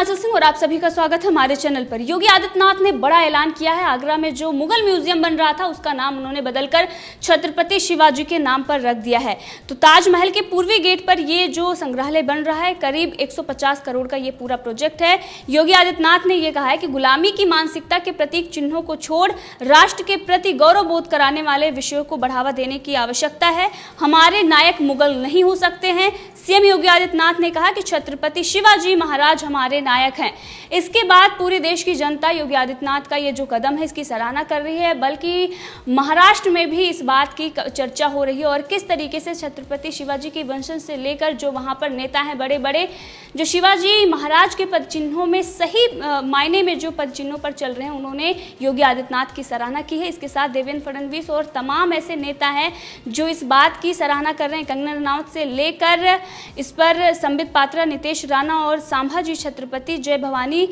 हिमाचल सिंह और आप सभी का स्वागत है हमारे चैनल पर। योगी आदित्यनाथ ने बड़ा ऐलान किया है। आगरा में जो मुगल म्यूजियम बन रहा था उसका नाम उन्होंने बदलकर छत्रपति शिवाजी के नाम पर रख दिया है। तो ताजमहल के पूर्वी गेट पर ये जो संग्रहालय बन रहा है, करीब 150 करोड़ का ये पूरा प्रोजेक्ट है। योगी आदित्यनाथ ने यह कहा है कि गुलामी की मानसिकता के प्रतीक चिन्हों को छोड़ राष्ट्र के प्रति गौरव बोध कराने वाले विषयों को बढ़ावा देने की आवश्यकता है। हमारे नायक मुगल नहीं हो सकते हैं। सीएम योगी आदित्यनाथ ने कहा कि छत्रपति शिवाजी महाराज हमारे नायक हैं। इसके बाद पूरे देश की जनता योगी आदित्यनाथ का ये जो कदम है इसकी सराहना कर रही है, बल्कि महाराष्ट्र में भी इस बात की चर्चा हो रही है और किस तरीके से छत्रपति शिवाजी के वंशज से लेकर जो वहाँ पर नेता हैं बड़े बड़े, जो शिवाजी महाराज के पद चिन्हों में सही मायने में जो पद चिन्हों पर चल रहे हैं, उन्होंने योगी आदित्यनाथ की सराहना की है। इसके साथ देवेंद्र फडणवीस और तमाम ऐसे नेता हैं जो इस बात की सराहना कर रहे हैं। कंगना रनौत से लेकर इस पर संबित पात्रा, नितेश राणा और संभाजी छत्रपति, जय भवानी,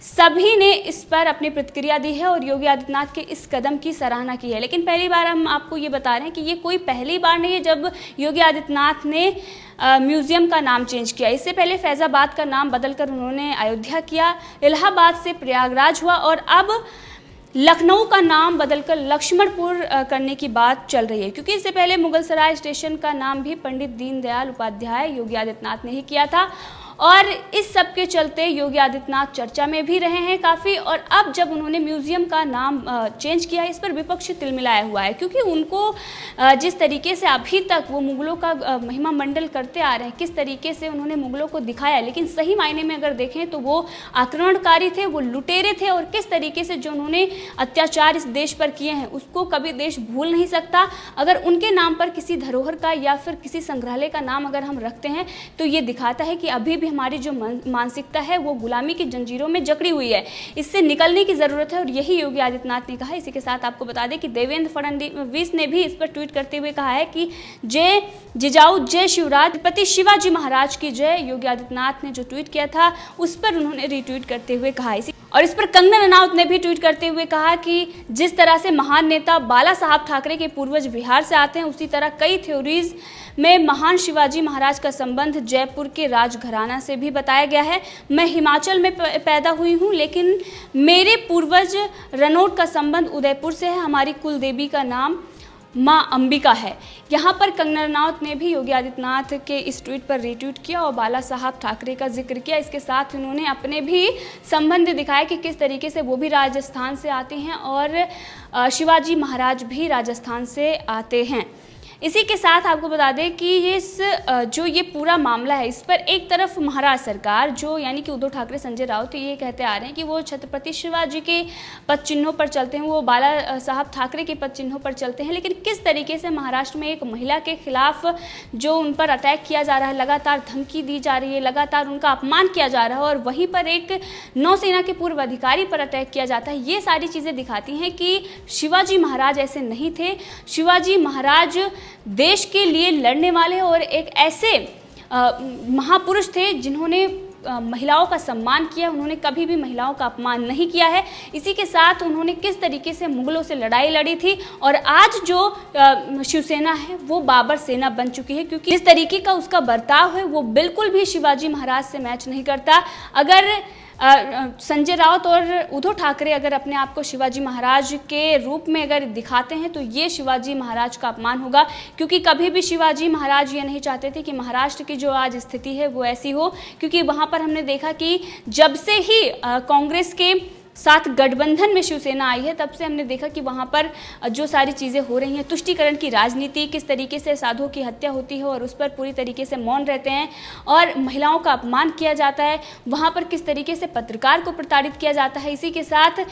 सभी ने इस पर अपनी प्रतिक्रिया दी है और योगी आदित्यनाथ के इस कदम की सराहना की है। लेकिन पहली बार हम आपको ये बता रहे हैं कि ये कोई पहली बार नहीं है जब योगी आदित्यनाथ ने म्यूजियम का नाम चेंज किया। इससे पहले फैजाबाद का नाम बदलकर उन्होंने अयोध्या किया, इलाहाबाद से प्रयागराज हुआ और अब लखनऊ का नाम बदलकर लक्ष्मणपुर करने की बात चल रही है, क्योंकि इससे पहले मुगलसराय स्टेशन का नाम भी पंडित दीनदयाल उपाध्याय योगी आदित्यनाथ ने ही किया था। और इस सब के चलते योगी आदित्यनाथ चर्चा में भी रहे हैं काफ़ी। और अब जब उन्होंने म्यूज़ियम का नाम चेंज किया, इस पर विपक्ष तिलमिलाया हुआ है, क्योंकि उनको जिस तरीके से अभी तक वो मुगलों का महिमा मंडल करते आ रहे हैं, किस तरीके से उन्होंने मुगलों को दिखाया, लेकिन सही मायने में अगर देखें तो वो आक्रमणकारी थे, वो लुटेरे थे और किस तरीके से जो उन्होंने अत्याचार इस देश पर किए हैं उसको कभी देश भूल नहीं सकता। अगर उनके नाम पर किसी धरोहर का या फिर किसी संग्रहालय का नाम अगर हम रखते हैं तो ये दिखाता है कि अभी हमारी जो मानसिकता है वो गुलामी की जंजीरों में जकड़ी हुई है। इससे निकलने की जरूरत है और यही योगी आदित्यनाथ ने कहा। इसी के साथ आपको बता दें कि देवेंद्र फडणवीस ने भी इस पर ट्वीट करते हुए कहा है कि जय जिजाऊ, जय शिवराज, छत्रपति शिवाजी महाराज की जय। योगी आदित्यनाथ ने जो ट्वीट किया था उस पर उन्होंने रिट्वीट करते हुए कहा। और इस पर कंगना रनौत ने भी ट्वीट करते हुए कहा कि जिस तरह से महान नेता बाला साहब ठाकरे के पूर्वज बिहार से आते हैं, उसी तरह कई थ्योरीज में महान शिवाजी महाराज का संबंध जयपुर के राजघराना से भी बताया गया है। मैं हिमाचल में पैदा हुई हूँ, लेकिन मेरे पूर्वज रनौत का संबंध उदयपुर से है। हमारी कुल देवी का नाम माँ अंबिका है। यहाँ पर कंगना रनौत ने भी योगी आदित्यनाथ के इस ट्वीट पर रीट्वीट किया और बाला साहब ठाकरे का जिक्र किया। इसके साथ उन्होंने अपने भी संबंध दिखाया कि किस तरीके से वो भी राजस्थान से आते हैं और शिवाजी महाराज भी राजस्थान से आते हैं। इसी के साथ आपको बता दें कि इस जो ये पूरा मामला है, इस पर एक तरफ महाराष्ट्र सरकार जो यानी कि उद्धव ठाकरे, संजय राउत ये कहते आ रहे हैं कि वो छत्रपति शिवाजी के पद चिन्हों पर चलते हैं, वो बाला साहब ठाकरे के पद चिन्हों पर चलते हैं। लेकिन किस तरीके से महाराष्ट्र में एक महिला के खिलाफ जो उन पर अटैक किया जा रहा है, लगातार धमकी दी जा रही है, लगातार उनका अपमान किया जा रहा है और वहीं पर एक नौसेना के पूर्व अधिकारी पर अटैक किया जाता है, ये सारी चीज़ें दिखाती हैं कि शिवाजी महाराज ऐसे नहीं थे। शिवाजी महाराज देश के लिए लड़ने वाले और एक ऐसे महापुरुष थे जिन्होंने महिलाओं का सम्मान किया। उन्होंने कभी भी महिलाओं का अपमान नहीं किया है। इसी के साथ उन्होंने किस तरीके से मुगलों से लड़ाई लड़ी थी और आज जो शिवसेना है वो बाबर सेना बन चुकी है, क्योंकि इस तरीके का उसका बर्ताव है वो बिल्कुल भी शिवाजी महाराज से मैच नहीं करता। अगर संजय राउत और उद्धव ठाकरे अगर अपने आप को शिवाजी महाराज के रूप में अगर दिखाते हैं तो ये शिवाजी महाराज का अपमान होगा, क्योंकि कभी भी शिवाजी महाराज ये नहीं चाहते थे कि महाराष्ट्र की जो आज स्थिति है वो ऐसी हो। क्योंकि वहाँ पर हमने देखा कि जब से ही कांग्रेस के साथ गठबंधन में शिवसेना आई है, तब से हमने देखा कि वहाँ पर जो सारी चीज़ें हो रही हैं, तुष्टीकरण की राजनीति, किस तरीके से साधुओं की हत्या होती है और उस पर पूरी तरीके से मौन रहते हैं और महिलाओं का अपमान किया जाता है, वहाँ पर किस तरीके से पत्रकार को प्रताड़ित किया जाता है। इसी के साथ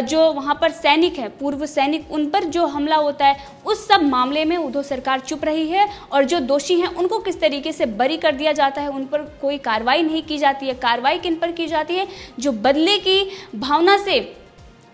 जो वहाँ पर सैनिक हैं, पूर्व सैनिक, उन पर जो हमला होता है, उस सब मामले में उद्धव सरकार चुप रही है और जो दोषी हैं उनको किस तरीके से बरी कर दिया जाता है, उन पर कोई कार्रवाई नहीं की जाती है। कार्रवाई किन पर की जाती है? जो बदले की भावना से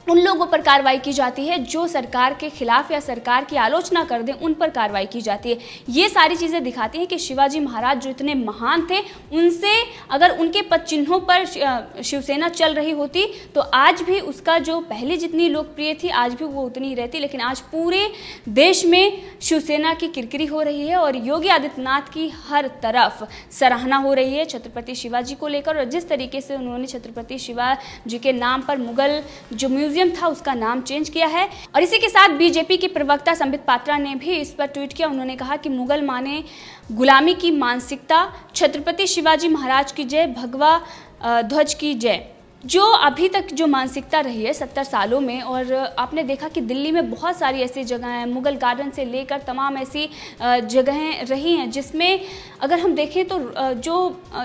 उन लोगों पर कार्रवाई की जाती है जो सरकार के खिलाफ या सरकार की आलोचना कर दें, उन पर कार्रवाई की जाती है। ये सारी चीज़ें दिखाती हैं कि शिवाजी महाराज जो इतने महान थे, उनसे अगर उनके पद चिन्हों पर शिवसेना चल रही होती तो आज भी उसका जो पहले जितनी लोकप्रिय थी आज भी वो उतनी ही रहती। लेकिन आज पूरे देश में शिवसेना की किरकिरी हो रही है और योगी आदित्यनाथ की हर तरफ सराहना हो रही है छत्रपति शिवाजी को लेकर। और जिस तरीके से उन्होंने छत्रपति शिवाजी के नाम पर मुगल जो म्यूजियम था उसका नाम चेंज किया है। और इसी के साथ बीजेपी के प्रवक्ता संबित पात्रा ने भी इस पर ट्वीट किया। उन्होंने कहा कि मुगल माने गुलामी की मानसिकता, छत्रपति शिवाजी महाराज की जय, भगवा ध्वज की जय। जो अभी तक जो मानसिकता रही है 70 सालों में, और आपने देखा कि दिल्ली में बहुत सारी ऐसी जगह हैं, मुगल गार्डन से लेकर तमाम ऐसी जगहें रही हैं जिसमें अगर हम देखें तो जो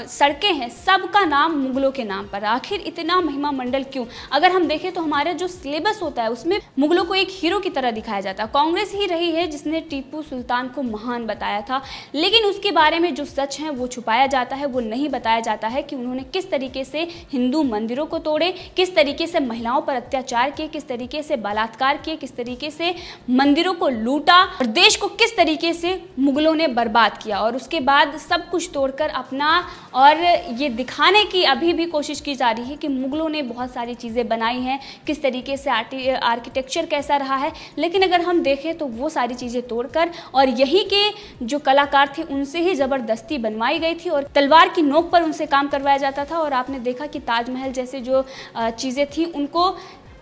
सड़कें हैं सबका नाम मुगलों के नाम पर। आखिर इतना महिमा मंडल क्यों? अगर हम देखें तो हमारे जो सिलेबस होता है उसमें मुगलों को एक हीरो की तरह दिखाया जाता है। कांग्रेस ही रही है जिसने टीपू सुल्तान को महान बताया था, लेकिन उसके बारे में जो सच है वो छुपाया जाता है। वो नहीं बताया जाता है कि उन्होंने किस तरीके से हिंदू मंदिरों को तोड़े, किस तरीके से महिलाओं पर अत्याचार किए, किस तरीके से बलात्कार किए, किस तरीके से मंदिरों को लूटा और देश को किस तरीके से मुगलों ने बर्बाद किया। और उसके बाद सब कुछ तोड़कर अपना और ये दिखाने की अभी भी कोशिश की जा रही है कि मुगलों ने बहुत सारी चीज़ें बनाई हैं, किस तरीके से आर्किटेक्चर कैसा रहा है। लेकिन अगर हम देखें तो वो सारी चीज़ें तोड़कर और यहीं के जो कलाकार थे उनसे ही ज़बरदस्ती बनवाई गई थी और तलवार की नोक पर उनसे काम करवाया जाता था। और आपने देखा कि ताजमहल जैसे जो चीज़ें थी उनको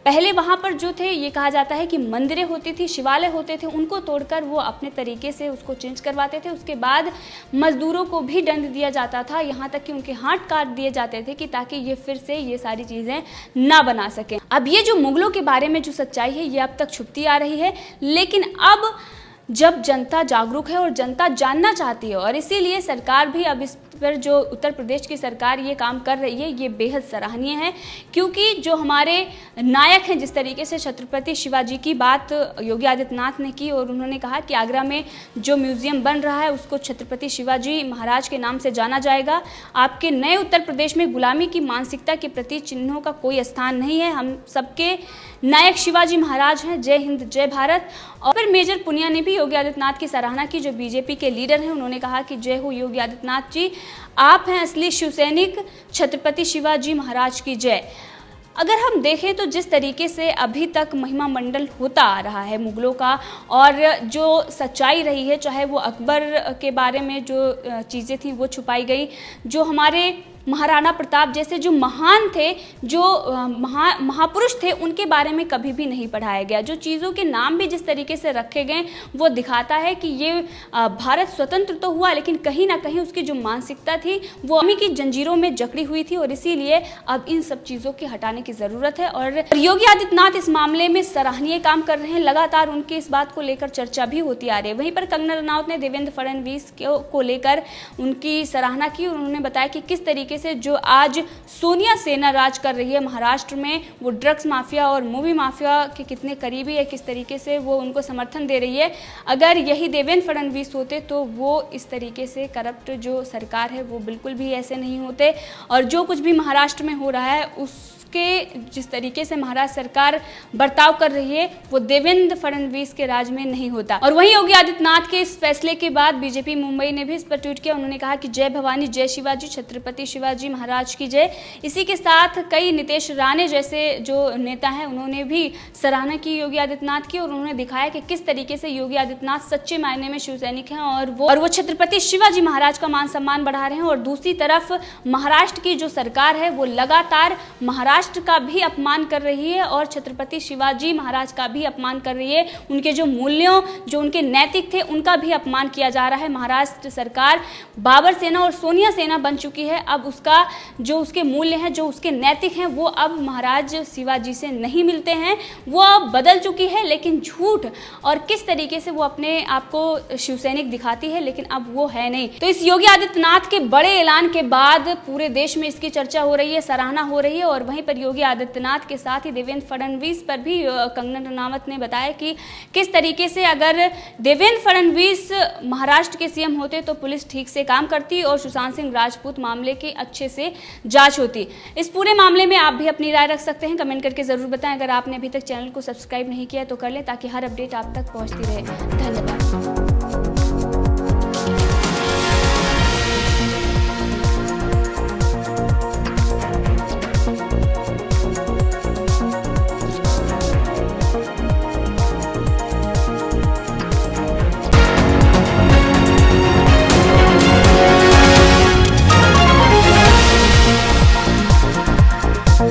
पहले वहाँ पर जो थे ये कहा जाता है कि मंदिरें होती थी, शिवालय होते थे, उनको तोड़कर वो अपने तरीके से उसको चेंज करवाते थे। उसके बाद मजदूरों को भी दंड दिया जाता था, यहाँ तक कि उनके हाथ काट दिए जाते थे कि ताकि ये फिर से ये सारी चीज़ें ना बना सकें। अब ये जो मुगलों के बारे में जो सच्चाई है ये अब तक छुपती आ रही है, लेकिन अब जब जनता जागरूक है और जनता जानना चाहती है और इसीलिए सरकार भी अब इस पर जो उत्तर प्रदेश की सरकार ये काम कर रही है ये बेहद सराहनीय है। क्योंकि जो हमारे नायक हैं, जिस तरीके से छत्रपति शिवाजी की बात योगी आदित्यनाथ ने की और उन्होंने कहा कि आगरा में जो म्यूजियम बन रहा है उसको छत्रपति शिवाजी महाराज के नाम से जाना जाएगा। आपके नए उत्तर प्रदेश में गुलामी की मानसिकता के प्रति चिन्हों का कोई स्थान नहीं है। हम सबके नायक शिवाजी महाराज हैं। जय हिंद, जय भारत। और फिर मेजर पुनिया ने भी योगी आदित्यनाथ की सराहना की, जो बीजेपी के लीडर हैं। उन्होंने कहा कि जय हो योगी आदित्यनाथ जी, आप हैं असली शिवसैनिक, छत्रपति शिवाजी महाराज की जय। अगर हम देखें तो जिस तरीके से अभी तक महिमा मंडल होता आ रहा है मुगलों का और जो सच्चाई रही है, चाहे वो अकबर के बारे में जो चीज़ें थी वो छुपाई गई, जो हमारे महाराणा प्रताप जैसे जो महान थे, जो महापुरुष थे, उनके बारे में कभी भी नहीं पढ़ाया गया। जो चीज़ों के नाम भी जिस तरीके से रखे गए वो दिखाता है कि ये भारत स्वतंत्र तो हुआ लेकिन कहीं ना कहीं उसकी जो मानसिकता थी वो अमी की जंजीरों में जकड़ी हुई थी और इसीलिए अब इन सब चीज़ों के हटाने की ज़रूरत है। और योगी आदित्यनाथ इस मामले में सराहनीय काम कर रहे हैं। लगातार उनकी इस बात को लेकर चर्चा भी होती आ रही है। वहीं पर कंगना रनौत ने देवेंद्र फडणवीस को लेकर उनकी सराहना की और उन्होंने बताया कि किस तरीके से जो आज सोनिया सेना राज कर रही है महाराष्ट्र में, वो ड्रग्स माफिया और मूवी माफिया के कितने करीबी है, किस तरीके से वो उनको समर्थन दे रही है। अगर यही देवेंद्र फडणवीस होते तो वो इस तरीके से करप्ट जो सरकार है वो बिल्कुल भी ऐसे नहीं होते। और जो कुछ भी महाराष्ट्र में हो रहा है उसके जिस तरीके से महाराष्ट्र सरकार बर्ताव कर रही है वो देवेंद्र फडणवीस के राज में नहीं होता। और वहीं योगी आदित्यनाथ के इस फैसले के बाद बीजेपी मुंबई ने भी इस पर ट्वीट किया। उन्होंने कहा कि जय भवानी, जय शिवाजी, छत्रपति शिवाजी महाराज की जय। इसी के साथ कई नितेश राणे जैसे जो नेता हैं उन्होंने भी सराहना की योगी आदित्यनाथ की और उन्होंने दिखाया कि किस तरीके से योगी आदित्यनाथ सच्चे मायने में शिवसैनिक हैं और वो छत्रपति शिवाजी महाराज का मान सम्मान बढ़ा रहे हैं। और दूसरी तरफ महाराष्ट्र की जो सरकार है वो लगातार महाराष्ट्र का भी अपमान कर रही है और छत्रपति शिवाजी महाराज का भी अपमान कर रही है। उनके जो मूल्यों, जो उनके नैतिक थे, उनका भी अपमान किया जा रहा है। महाराष्ट्र सरकार बाबर सेना और सोनिया सेना बन चुकी है। अब उसका जो उसके मूल्य हैं, जो उसके नैतिक हैं, वो अब महाराज शिवाजी से नहीं मिलते हैं। वो अब बदल चुकी है, लेकिन झूठ और किस तरीके से वो अपने आप को शिवसैनिक दिखाती है, लेकिन अब वो है नहीं। तो इस योगी आदित्यनाथ के बड़े ऐलान के बाद पूरे देश में इसकी चर्चा हो रही है, सराहना हो रही है। और वहीं पर योगी आदित्यनाथ के साथ ही देवेंद्र फडणवीस पर भी कंगना रनौत ने बताया कि किस तरीके से अगर देवेंद्र फडणवीस महाराष्ट्र के सीएम होते तो पुलिस ठीक से काम करती और सुशांत सिंह राजपूत मामले की अच्छे से जांच होती। इस पूरे मामले में आप भी अपनी राय रख सकते हैं, कमेंट करके जरूर बताएं। अगर आपने अभी तक चैनल को सब्सक्राइब नहीं किया तो कर लें ताकि हर अपडेट आप तक पहुंचती रहे। धन्यवाद।